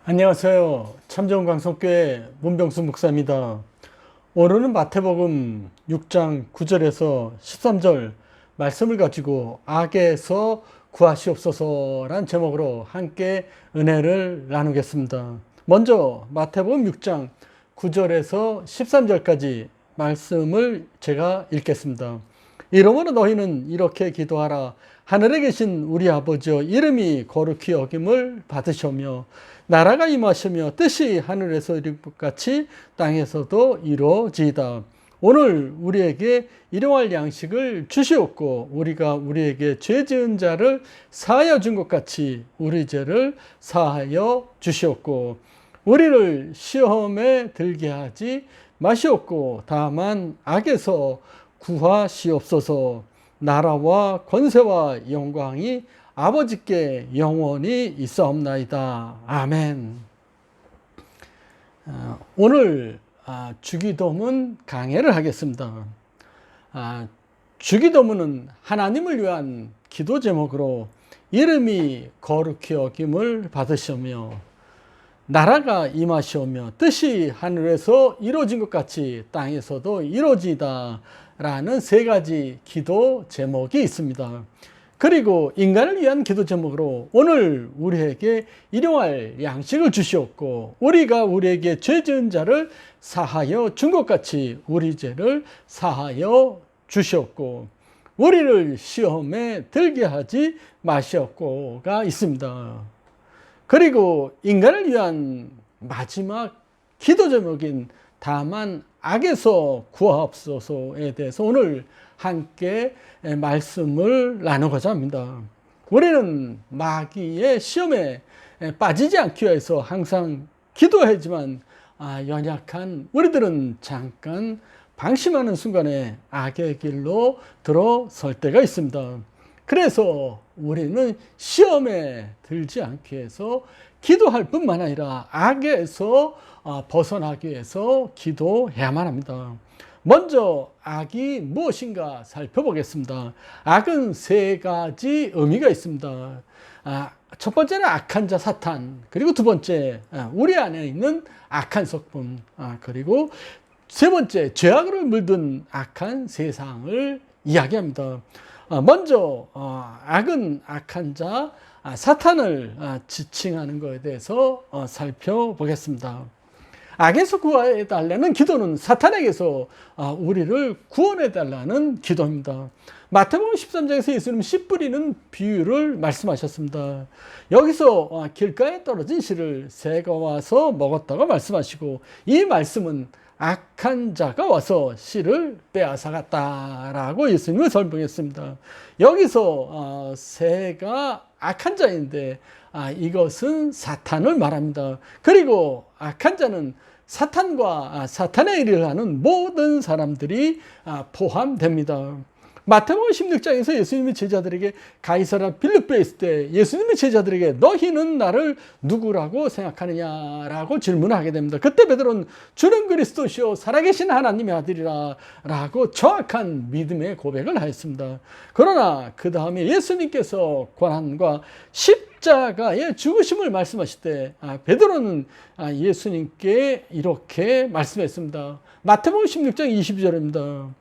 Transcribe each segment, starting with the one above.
안녕하세요. 참정광성교회 문병수 목사입니다. 오늘은 마태복음 6장 9절에서 13절 말씀을 가지고 악에서 구하시옵소서란 제목으로 함께 은혜를 나누겠습니다. 먼저 마태복음 6장 9절에서 13절까지 말씀을 제가 읽겠습니다. 이러므로 너희는 이렇게 기도하라. 하늘에 계신 우리 아버지여, 이름이 거룩히 여김을 받으시오며 나라가 임하시며 뜻이 하늘에서 이룬 것 같이 땅에서도 이루어지이다. 오늘 우리에게 일용할 양식을 주시옵고 우리가 우리에게 죄 지은 자를 사하여 준 것 같이 우리 죄를 사하여 주시옵고 우리를 시험에 들게 하지 마시옵고 다만 악에서 구하시옵소서. 나라와 권세와 영광이 아버지께 영원히 있사옵나이다. 아멘. 오늘 주기도문 강해를 하겠습니다. 주기도문은 하나님을 위한 기도 제목으로 이름이 거룩히 여김을 받으시오며 나라가 임하시오며 뜻이 하늘에서 이루어진 것 같이 땅에서도 이루어지다 라는 세 가지 기도 제목이 있습니다. 그리고 인간을 위한 기도 제목으로 오늘 우리에게 일용할 양식을 주시옵고 우리가 우리에게 죄 지은 자를 사하여 준 것 같이 우리 죄를 사하여 주시옵고 우리를 시험에 들게 하지 마시옵고가 있습니다. 그리고 인간을 위한 마지막 기도 제목인 다만 악에서 구하옵소서에 대해서 오늘 함께 말씀을 나누고자 합니다. 우리는 마귀의 시험에 빠지지 않기 위해서 항상 기도하지만 연약한 우리들은 잠깐 방심하는 순간에 악의 길로 들어설 때가 있습니다. 그래서 우리는 시험에 들지 않기 위해서 기도할 뿐만 아니라 악에서 벗어나기 위해서 기도해야만 합니다. 먼저 악이 무엇인가 살펴보겠습니다. 악은 세 가지 의미가 있습니다. 첫 번째는 악한 자 사탄, 그리고 두 번째 우리 안에 있는 악한 성품, 그리고 세 번째 죄악으로 물든 악한 세상을 이야기합니다. 먼저 악은 악한 자 사탄을 지칭하는 것에 대해서 살펴보겠습니다. 악에서 구해달라는 기도는 사탄에게서 우리를 구원해달라는 기도입니다. 마태복음 13장에서 예수님은 씨 뿌리는 비유를 말씀하셨습니다. 여기서 길가에 떨어진 씨를 새가 와서 먹었다고 말씀하시고 이 말씀은 악한 자가 와서 씨를 빼앗아갔다라고 예수님을 설명했습니다. 여기서 새가 악한 자인데 이것은 사탄을 말합니다. 그리고 악한 자는 사탄과 사탄의 일을 하는 모든 사람들이 포함됩니다. 마태복음 16장에서 예수님이 제자들에게 가이사랴 빌립보에 있을 때 예수님이 제자들에게 너희는 나를 누구라고 생각하느냐라고 질문을 하게 됩니다. 그때 베드로는 주는 그리스도시요 살아계신 하나님의 아들이라 라고 정확한 믿음의 고백을 하였습니다. 그러나 그 다음에 예수님께서 고난과 십자가의 죽으심을 말씀하실 때 베드로는 예수님께 이렇게 말씀했습니다. 마태복음 16장 22절입니다.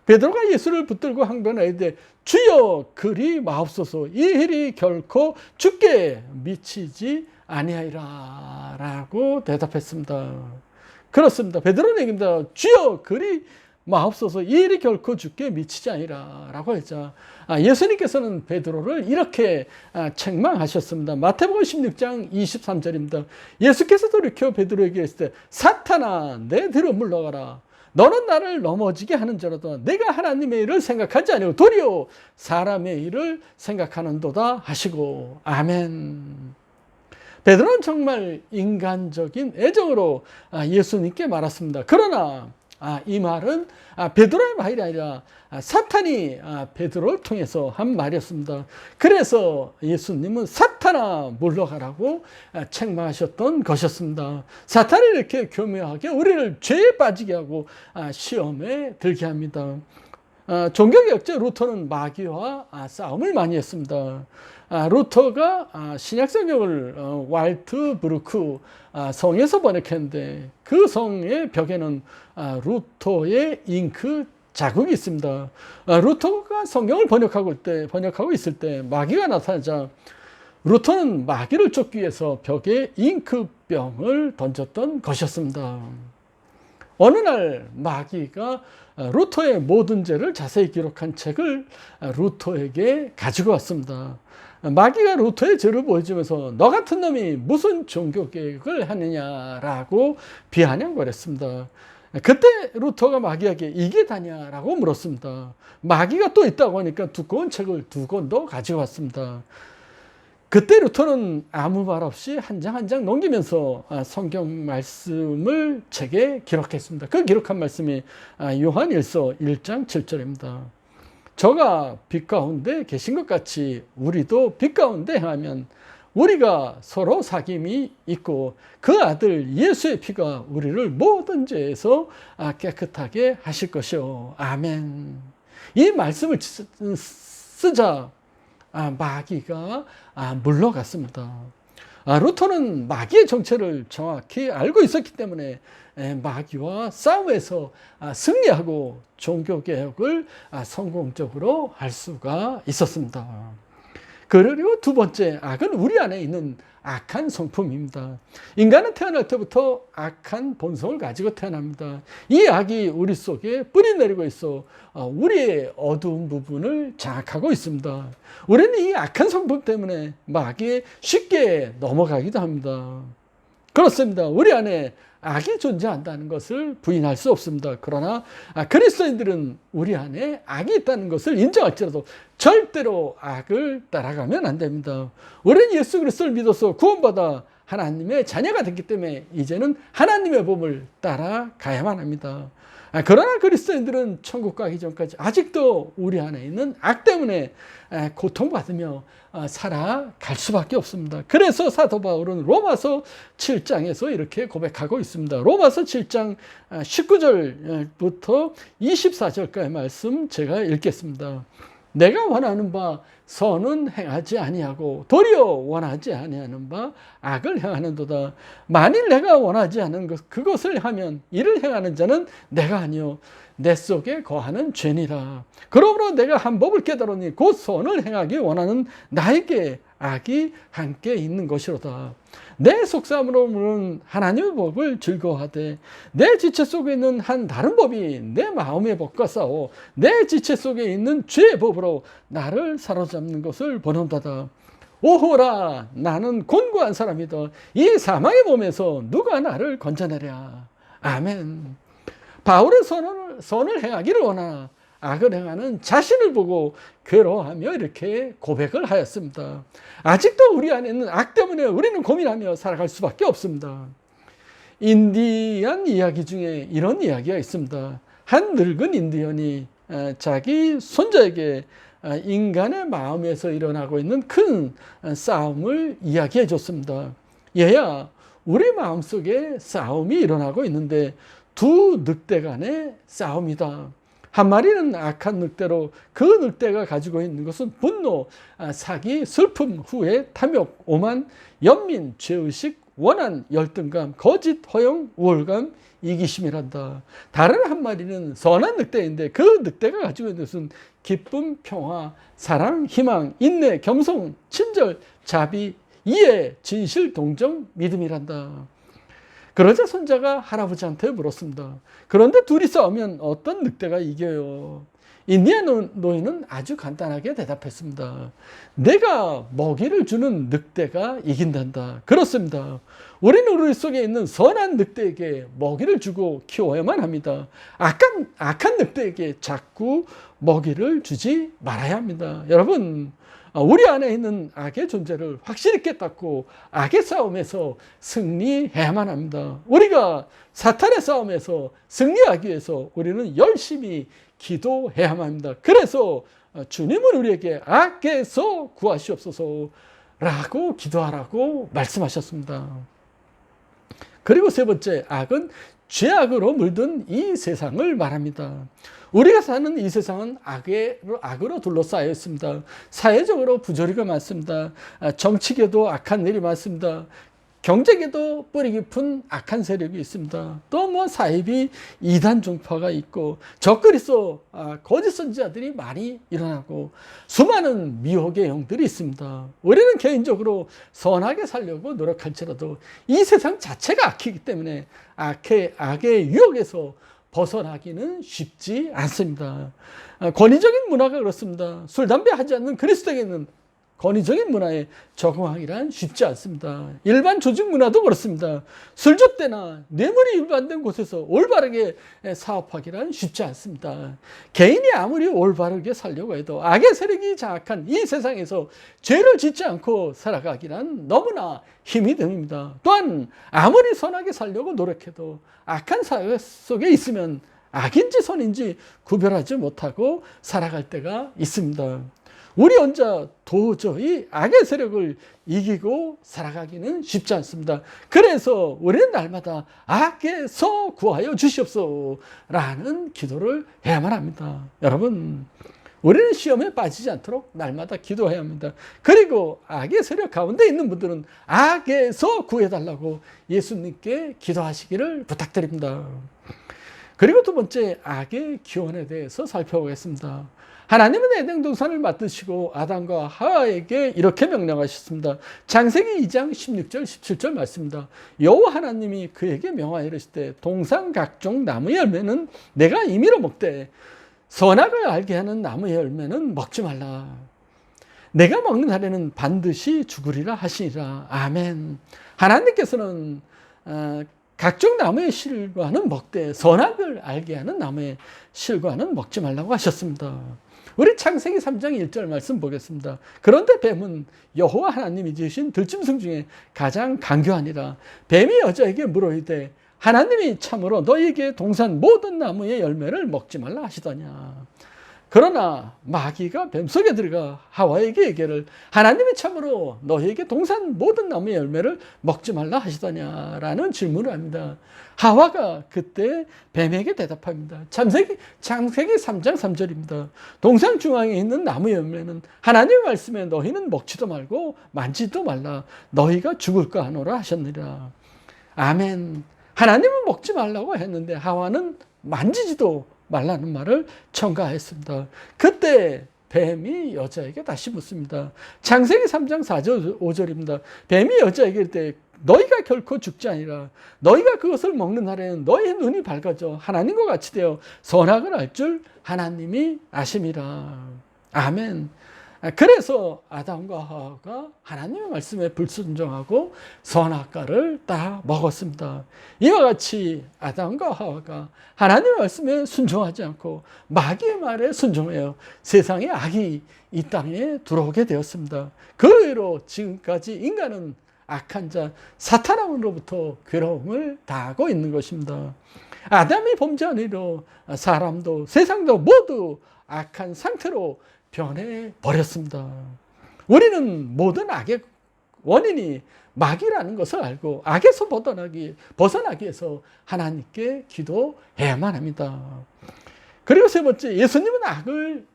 베드로가 예수를 붙들고 항변하되 주여 그리 마옵소서 이 일이 결코 죽게 미치지 아니하리라 라고 대답했습니다. 그렇습니다. 베드로는 얘기입니다. 주여 그리 마옵소서 이 일이 결코 죽게 미치지 아니라 라고 했죠. 예수님께서는 베드로를 이렇게 책망하셨습니다. 마태복음 16장 23절입니다. 예수께서 돌이켜 베드로에게 했을 때 사탄아 내 뒤로 물러가라. 너는 나를 넘어지게 하는 자로다. 내가 하나님의 일을 생각하지 아니고 도리어 사람의 일을 생각하는도다 하시고 아멘. 베드로는 정말 인간적인 애정으로 예수님께 말했습니다. 그러나 이 말은 베드로의 말이 아니라 사탄이 베드로를 통해서 한 말이었습니다. 그래서 예수님은 사탄아 물러가라고 책망하셨던 것이었습니다. 사탄이 이렇게 교묘하게 우리를 죄에 빠지게 하고 시험에 들게 합니다. 종교개혁자 루터는 마귀와 싸움을 많이 했습니다. 루터가 신약성경을 왈트부르크 성에서 번역했는데 그 성의 벽에는 루터의 잉크 자국이 있습니다. 루터가 성경을 번역하고 있을 때 마귀가 나타나자 루터는 마귀를 쫓기 위해서 벽에 잉크병을 던졌던 것이었습니다. 어느 날 마귀가 루터의 모든 죄를 자세히 기록한 책을 루터에게 가지고 왔습니다. 마귀가 루터의 죄를 보여주면서 너 같은 놈이 무슨 종교개혁을 하느냐라고 비아냥거렸습니다. 그때 루터가 마귀에게 이게 다냐라고 물었습니다. 마귀가 또 있다고 하니까 두꺼운 책을 2권도 가지고 왔습니다. 그때 루터는 아무 말 없이 한 장 한 장 넘기면서 성경 말씀을 책에 기록했습니다. 그 기록한 말씀이 요한일서 1장 7절입니다. 저가 빛 가운데 계신 것 같이 우리도 빛 가운데 행하면 우리가 서로 사귐이 있고 그 아들 예수의 피가 우리를 모든 죄에서 깨끗하게 하실 것이요. 아멘. 이 말씀을 쓰자 마귀가 물러갔습니다. 루터는 마귀의 정체를 정확히 알고 있었기 때문에 마귀와 싸움에서 승리하고 종교개혁을 성공적으로 할 수가 있었습니다. 그리고 두 번째, 악은 우리 안에 있는 악한 성품입니다. 인간은 태어날 때부터 악한 본성을 가지고 태어납니다. 이 악이 우리 속에 뿌리 내리고 있어 우리의 어두운 부분을 장악하고 있습니다. 우리는 이 악한 성품 때문에 마귀에 쉽게 넘어가기도 합니다. 그렇습니다. 우리 안에 악이 존재한다는 것을 부인할 수 없습니다. 그러나 그리스도인들은 우리 안에 악이 있다는 것을 인정할지라도 절대로 악을 따라가면 안 됩니다. 우리는 예수 그리스도를 믿어서 구원받아 하나님의 자녀가 됐기 때문에 이제는 하나님의 법을 따라가야만 합니다. 그러나 그리스도인들은 천국 가기 전까지 아직도 우리 안에 있는 악 때문에 고통받으며 살아갈 수밖에 없습니다. 그래서 사도 바울은 로마서 7장에서 이렇게 고백하고 있습니다. 로마서 7장 19절부터 24절까지 말씀 제가 읽겠습니다. 내가 원하는 바 선은 행하지 아니하고 도리어 원하지 아니하는 바 악을 행하는도다. 만일 내가 원하지 않은 그것을 하면 이를 행하는 자는 내가 아니요 내 속에 거하는 죄니라. 그러므로 내가 한 법을 깨달으니 곧 선을 행하기 원하는 나에게 악이 함께 있는 것이로다. 내 속사람으로는 하나님의 법을 즐거워하되 내 지체 속에 있는 한 다른 법이 내 마음의 법과 싸워 내 지체 속에 있는 죄의 법으로 나를 사로잡는 것을 보는도다. 오호라, 나는 곤고한 사람이다. 이 사망의 몸에서 누가 나를 건져내랴. 아멘. 바울은 선을 행하기를 원하나 악을 행하는 자신을 보고 괴로워하며 이렇게 고백을 하였습니다. 아직도 우리 안에 있는 악 때문에 우리는 고민하며 살아갈 수밖에 없습니다. 인디안 이야기 중에 이런 이야기가 있습니다. 한 늙은 인디언이 자기 손자에게 인간의 마음에서 일어나고 있는 큰 싸움을 이야기해 줬습니다. 얘야, 우리 마음속에 싸움이 일어나고 있는데 두 늑대 간의 싸움이다. 한 마리는 악한 늑대로 그 늑대가 가지고 있는 것은 분노, 사기, 슬픔, 후회, 탐욕, 오만, 연민, 죄의식, 원한, 열등감, 거짓, 허영, 우월감, 이기심이란다. 다른 한 마리는 선한 늑대인데 그 늑대가 가지고 있는 것은 기쁨, 평화, 사랑, 희망, 인내, 겸손, 친절, 자비, 이해, 진실, 동정, 믿음이란다. 그러자 손자가 할아버지한테 물었습니다. 그런데 둘이 싸우면 어떤 늑대가 이겨요? 인디안 노인은 아주 간단하게 대답했습니다. 내가 먹이를 주는 늑대가 이긴단다. 그렇습니다. 우리는 우리 속에 있는 선한 늑대에게 먹이를 주고 키워야만 합니다. 악한 늑대에게 자꾸 먹이를 주지 말아야 합니다. 여러분, 우리 안에 있는 악의 존재를 확실히 깨닫고 악의 싸움에서 승리해야만 합니다. 우리가 사탄의 싸움에서 승리하기 위해서 우리는 열심히 기도해야만 합니다. 그래서 주님은 우리에게 악에서 구하시옵소서 라고 기도하라고 말씀하셨습니다. 그리고 세 번째, 악은 죄악으로 물든 이 세상을 말합니다. 우리가 사는 이 세상은 악으로 둘러싸여 있습니다. 사회적으로 부조리가 많습니다. 정치계도 악한 일이 많습니다. 경제계도 뿌리 깊은 악한 세력이 있습니다. 또 뭐 사이비 이단 종파가 있고 적그리스도 거짓 선지자들이 많이 일어나고 수많은 미혹의 영들이 있습니다. 우리는 개인적으로 선하게 살려고 노력할지라도 이 세상 자체가 악이기 때문에 악의 유혹에서 벗어나기는 쉽지 않습니다. 권위적인 문화가 그렇습니다. 술, 담배 하지 않는 그리스도에게는 권위적인 문화에 적응하기란 쉽지 않습니다. 일반 조직 문화도 그렇습니다. 술접대나 뇌물이 일반된 곳에서 올바르게 사업하기란 쉽지 않습니다. 개인이 아무리 올바르게 살려고 해도 악의 세력이 장악한 이 세상에서 죄를 짓지 않고 살아가기란 너무나 힘이 듭니다. 또한 아무리 선하게 살려고 노력해도 악한 사회 속에 있으면 악인지 선인지 구별하지 못하고 살아갈 때가 있습니다. 우리 혼자 도저히 악의 세력을 이기고 살아가기는 쉽지 않습니다. 그래서 우리는 날마다 악에서 구하여 주시옵소서라는 기도를 해야만 합니다. 여러분, 우리는 시험에 빠지지 않도록 날마다 기도해야 합니다. 그리고 악의 세력 가운데 있는 분들은 악에서 구해달라고 예수님께 기도하시기를 부탁드립니다. 그리고 두 번째, 악의 기원에 대해서 살펴보겠습니다. 하나님은 에덴 동산을 맡으시고 아담과 하와에게 이렇게 명령하셨습니다. 창세기 2장 16절 17절 말씀입니다. 여호와 하나님이 그에게 명하여 이르시되 동산 각종 나무의 열매는 내가 임의로 먹되 선악을 알게 하는 나무의 열매는 먹지 말라. 내가 먹는 날에는 반드시 죽으리라 하시니라. 아멘. 하나님께서는 각종 나무의 실과는 먹되 선악을 알게 하는 나무의 실과는 먹지 말라고 하셨습니다. 우리 창세기 3장 1절 말씀 보겠습니다. 그런데 뱀은 여호와 하나님이 지으신 들짐승 중에 가장 간교하니라. 뱀이 여자에게 물어이되 하나님이 참으로 너희에게 동산 모든 나무의 열매를 먹지 말라 하시더냐. 그러나 마귀가 뱀 속에 들어가 하와에게 얘기를 하나님이 참으로 너희에게 동산 모든 나무의 열매를 먹지 말라 하시더냐라는 질문을 합니다. 하와가 그때 뱀에게 대답합니다. 창세기 3장 3절입니다. 동산 중앙에 있는 나무의 열매는 하나님의 말씀에 너희는 먹지도 말고 만지도 말라. 너희가 죽을까 하노라 하셨느니라. 아멘. 하나님은 먹지 말라고 했는데 하와는 만지지도 말라는 말을 첨가했습니다. 그때 뱀이 여자에게 다시 묻습니다. 창세기 3장 4절 5절입니다. 뱀이 여자에게 이르되 너희가 결코 죽지 아니라 너희가 그것을 먹는 날에는 너희의 눈이 밝아져 하나님과 같이 되어 선악을 알 줄 하나님이 아심이라. 아멘. 그래서 아담과 하와가 하나님의 말씀에 불순종하고 선악과를 다 먹었습니다. 이와 같이 아담과 하와가 하나님의 말씀에 순종하지 않고 마귀의 말에 순종하여 세상에 악이 이 땅에 들어오게 되었습니다. 그 의로 지금까지 인간은 악한 자 사탄으로부터 괴로움을 당하고 있는 것입니다. 아담이 범죄한 이로 사람도 세상도 모두 악한 상태로 변해버렸습니다. 우리는 모든 악의 원인이 마귀라는 것을 알고 악에서 벗어나기 위해서 하나님께 기도해야만 합니다. 그리고 세 번째, 예수님은 악을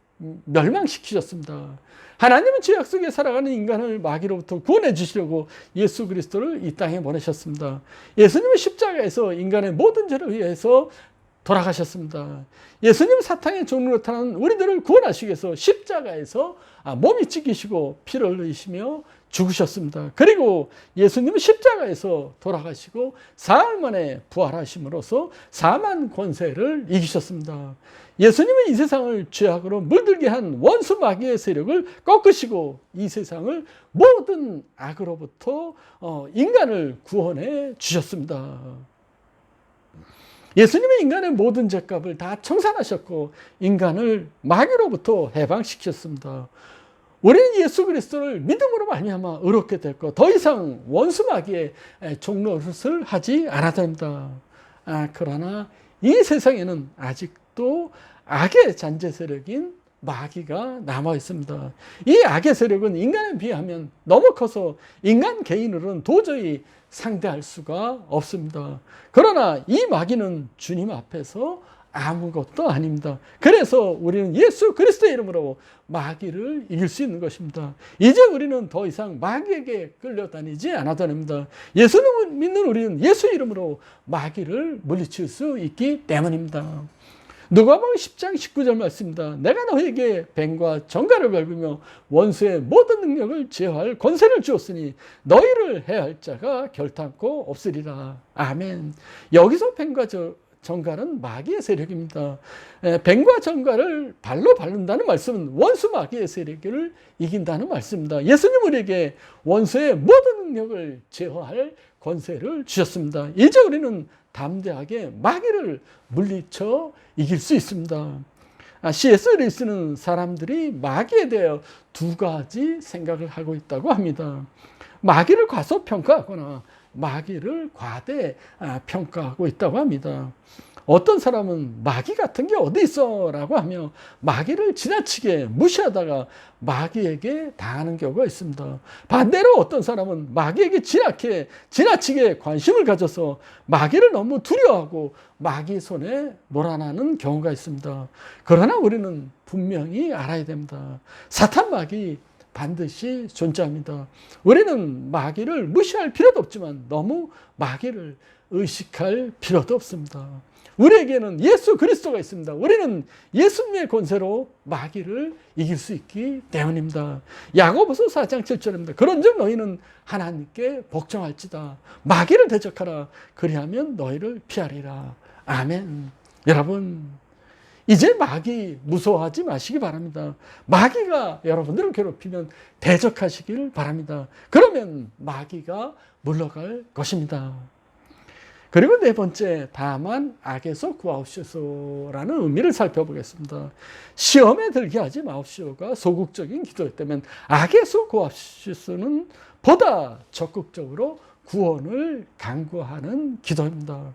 멸망시키셨습니다. 하나님은 죄악 속에 살아가는 인간을 마귀로부터 구원해 주시려고 예수 그리스도를 이 땅에 보내셨습니다. 예수님은 십자가에서 인간의 모든 죄를 위해서 돌아가셨습니다. 예수님은 사탄의 종으로 타는 우리들을 구원하시기 위해서 십자가에서 몸이 찢기시고 피를 흘리시며 죽으셨습니다. 그리고 예수님은 십자가에서 돌아가시고 사흘 만에 부활하심으로써 사망 권세를 이기셨습니다. 예수님은 이 세상을 죄악으로 물들게 한 원수 마귀의 세력을 꺾으시고 이 세상을 모든 악으로부터 인간을 구원해 주셨습니다. 예수님은 인간의 모든 죄값을 다 청산하셨고 인간을 마귀로부터 해방시켰습니다. 우리는 예수 그리스도를 믿음으로 말미암아 의롭게 됐고 더 이상 원수 마귀의 종노릇을 하지 않아야 됩니다. 그러나 이 세상에는 아직도 악의 잔재 세력인 마귀가 남아 있습니다. 이 악의 세력은 인간에 비하면 너무 커서 인간 개인으로는 도저히 상대할 수가 없습니다. 그러나 이 마귀는 주님 앞에서 아무것도 아닙니다. 그래서 우리는 예수 그리스도의 이름으로 마귀를 이길 수 있는 것입니다. 이제 우리는 더 이상 마귀에게 끌려다니지 않아도 됩니다. 예수님을 믿는 우리는 예수 이름으로 마귀를 물리칠 수 있기 때문입니다. 누가복음 10장 19절 말씀입니다. 내가 너에게 뱀과 정갈을 밟으며 원수의 모든 능력을 제어할 권세를 주었으니 너희를 해할 자가 결탄코 없으리라. 아멘. 여기서 뱀과 정갈은 마귀의 세력입니다. 뱀과 정갈을 발로 밟는다는 말씀은 원수 마귀의 세력을 이긴다는 말씀입니다. 예수님 우리에게 원수의 모든 능력을 제어할 권세를 주셨습니다. 이제 우리는 담대하게 마귀를 물리쳐 이길 수 있습니다. C.S. 루이스는 사람들이 마귀에 대해 두 가지 생각을 하고 있다고 합니다. 마귀를 과소평가하거나 마귀를 과대 평가하고 있다고 합니다. 어떤 사람은 마귀 같은 게 어디 있어 라고 하며 마귀를 지나치게 무시하다가 마귀에게 당하는 경우가 있습니다. 반대로 어떤 사람은 마귀에게 지나치게 관심을 가져서 마귀를 너무 두려워하고 마귀 손에 몰아나는 경우가 있습니다. 그러나 우리는 분명히 알아야 됩니다. 사탄 마귀 반드시 존재합니다. 우리는 마귀를 무시할 필요도 없지만 너무 마귀를 의식할 필요도 없습니다. 우리에게는 예수 그리스도가 있습니다. 우리는 예수님의 권세로 마귀를 이길 수 있기 때문입니다. 야고보서 4장 7절입니다. 그런즉 너희는 하나님께 복종할지다. 마귀를 대적하라. 그리하면 너희를 피하리라. 아멘. 여러분, 이제 마귀 무서워하지 마시기 바랍니다. 마귀가 여러분들을 괴롭히면 대적하시길 바랍니다. 그러면 마귀가 물러갈 것입니다. 그리고 네 번째, 다만 악에서 구하옵소서라는 의미를 살펴보겠습니다. 시험에 들게 하지 마옵시오가 소극적인 기도였다면 악에서 구하옵소서는 보다 적극적으로 구원을 간구하는 기도입니다.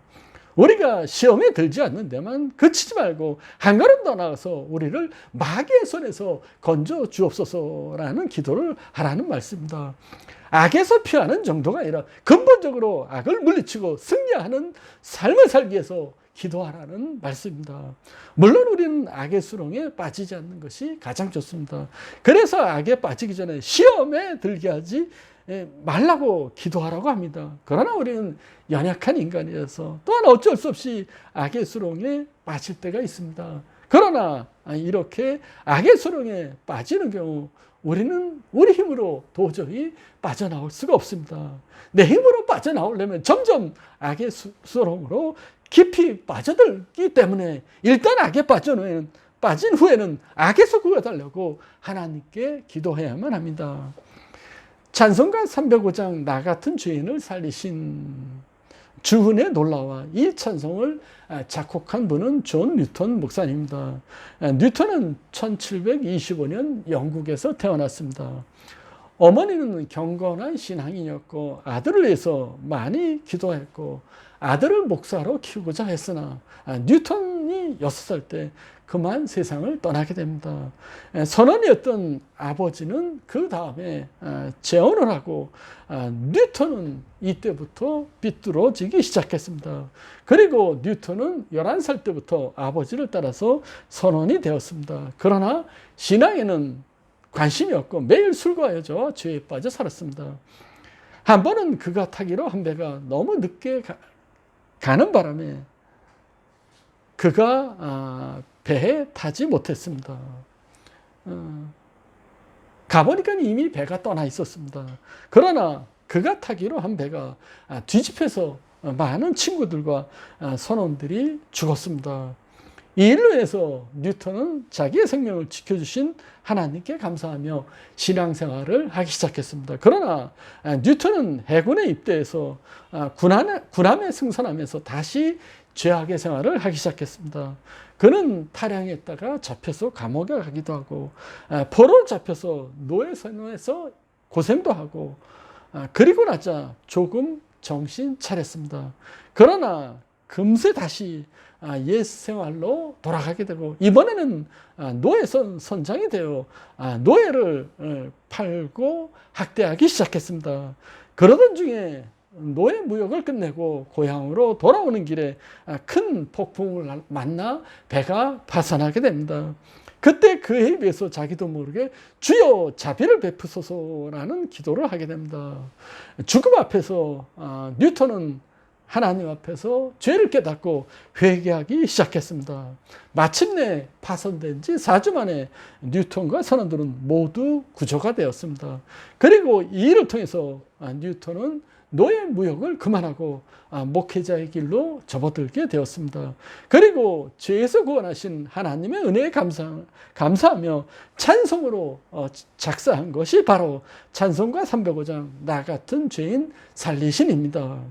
우리가 시험에 들지 않는 데만 그치지 말고 한 걸음 더 나아가서 우리를 마귀의 손에서 건져 주옵소서라는 기도를 하라는 말씀입니다. 악에서 피하는 정도가 아니라 근본적으로 악을 물리치고 승리하는 삶을 살기 위해서 기도하라는 말씀입니다. 물론 우리는 악의 수렁에 빠지지 않는 것이 가장 좋습니다. 그래서 악에 빠지기 전에 시험에 들게 하지 말라고 기도하라고 합니다. 그러나 우리는 연약한 인간이어서 또한 어쩔 수 없이 악의 수렁에 빠질 때가 있습니다. 그러나 이렇게 악의 수렁에 빠지는 경우 우리는 우리 힘으로 도저히 빠져나올 수가 없습니다. 내 힘으로 빠져나오려면 점점 악의 수렁으로 깊이 빠져들기 때문에 일단 악에 빠진 후에는 악에서 구해달라고 하나님께 기도해야만 합니다. 찬송가 305장 나 같은 죄인을 살리신 주은의 놀라와 이 찬송을 작곡한 분은 존 뉴턴 목사님입니다. 뉴턴은 1725년 영국에서 태어났습니다. 어머니는 경건한 신앙인이었고 아들을 위해서 많이 기도했고 아들을 목사로 키우고자 했으나 뉴턴이 6살 때 그만 세상을 떠나게 됩니다. 선원이었던 아버지는 그 다음에 재혼을 하고 뉴턴은 이때부터 삐뚤어지기 시작했습니다. 그리고 뉴턴은 11살 때부터 아버지를 따라서 선원이 되었습니다. 그러나 신앙에는 관심이 없고 매일 술과 여자와 죄에 빠져 살았습니다. 한 번은 그가 타기로 한 배가 너무 늦게 가는 바람에 그가 배에 타지 못했습니다. 가보니까 이미 배가 떠나 있었습니다. 그러나 그가 타기로 한 배가 뒤집혀서 많은 친구들과 선원들이 죽었습니다. 이 일로 인해서 뉴턴은 자기의 생명을 지켜주신 하나님께 감사하며 신앙생활을 하기 시작했습니다. 그러나 뉴턴은 해군에 입대해서 군함에 승선하면서 다시 죄악의 생활을 하기 시작했습니다. 그는 탈영했다가 잡혀서 감옥에 가기도 하고 포로로 잡혀서 노예선에서 고생도 하고 그리고 나자 조금 정신 차렸습니다. 그러나 금세 다시 옛 생활로 돌아가게 되고 이번에는 노예선 선장이 되어 노예를 팔고 학대하기 시작했습니다. 그러던 중에 노예 무역을 끝내고 고향으로 돌아오는 길에 큰 폭풍을 만나 배가 파산하게 됩니다. 그때 그에 비해서 자기도 모르게 주여 자비를 베푸소서라는 기도를 하게 됩니다. 죽음 앞에서 뉴턴은 하나님 앞에서 죄를 깨닫고 회개하기 시작했습니다. 마침내 파손된 지 4주 만에 뉴턴과 선원들은 모두 구조가 되었습니다. 그리고 이 일을 통해서 뉴턴은 노예 무역을 그만하고 목회자의 길로 접어들게 되었습니다. 그리고 죄에서 구원하신 하나님의 은혜에 감사하며 찬송으로 작사한 것이 바로 찬송가 305장 나 같은 죄인 살리신입니다.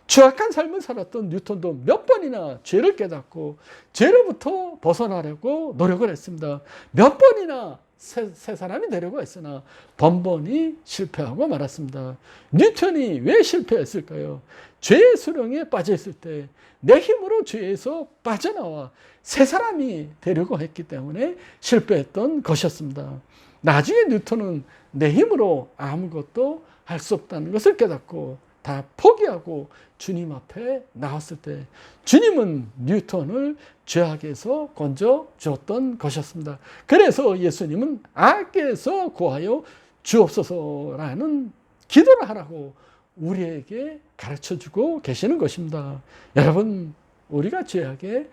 추악한 삶을 살았던 뉴턴도 몇 번이나 죄를 깨닫고 죄로부터 벗어나려고 노력을 했습니다. 몇 번이나 새 사람이 되려고 했으나 번번이 실패하고 말았습니다. 뉴턴이 왜 실패했을까요? 죄의 수렁에 빠져 있을 때 내 힘으로 죄에서 빠져나와 새 사람이 되려고 했기 때문에 실패했던 것이었습니다. 나중에 뉴턴은 내 힘으로 아무것도 할 수 없다는 것을 깨닫고 다 포기하고 주님 앞에 나왔을 때 주님은 뉴턴을 죄악에서 건져 주었던 것이었습니다. 그래서 예수님은 악에서 구하여 주옵소서라는 기도를 하라고 우리에게 가르쳐주고 계시는 것입니다. 여러분, 우리가 죄악에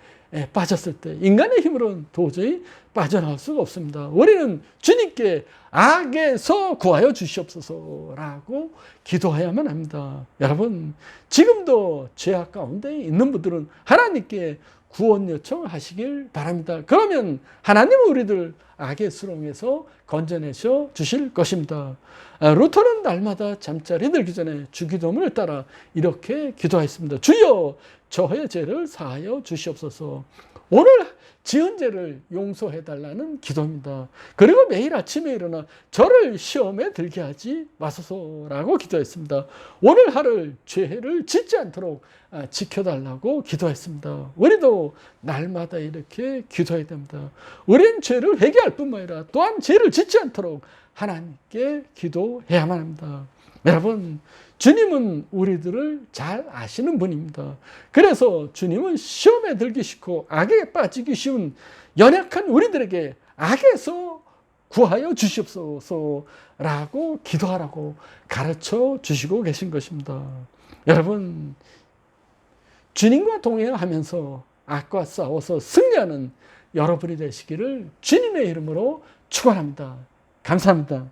빠졌을 때 인간의 힘으로는 도저히 빠져나올 수가 없습니다. 우리는 주님께 악에서 구하여 주시옵소서라고 기도해야만 합니다. 여러분, 지금도 죄악 가운데 있는 분들은 하나님께 구원 요청하시길 바랍니다. 그러면 하나님은 우리들 악의 수렁에서 건져내셔 주실 것입니다. 루터는 날마다 잠자리 들기 전에 주기도문을 따라 이렇게 기도했습니다. 주여 저의 죄를 사하여 주시옵소서. 오늘 지은 죄를 용서해달라는 기도입니다. 그리고 매일 아침에 일어나 저를 시험에 들게 하지 마소서라고 기도했습니다. 오늘 하루 죄를 짓지 않도록 지켜달라고 기도했습니다. 우리도 날마다 이렇게 기도해야 됩니다. 우리는 죄를 회개할 뿐만 아니라 또한 죄를 짓지 않도록 하나님께 기도해야만 합니다. 여러분, 주님은 우리들을 잘 아시는 분입니다. 그래서 주님은 시험에 들기 쉽고 악에 빠지기 쉬운 연약한 우리들에게 악에서 구하여 주시옵소서라고 기도하라고 가르쳐 주시고 계신 것입니다. 여러분, 주님과 동행하면서 악과 싸워서 승리하는 여러분이 되시기를 주님의 이름으로 축원합니다. 감사합니다.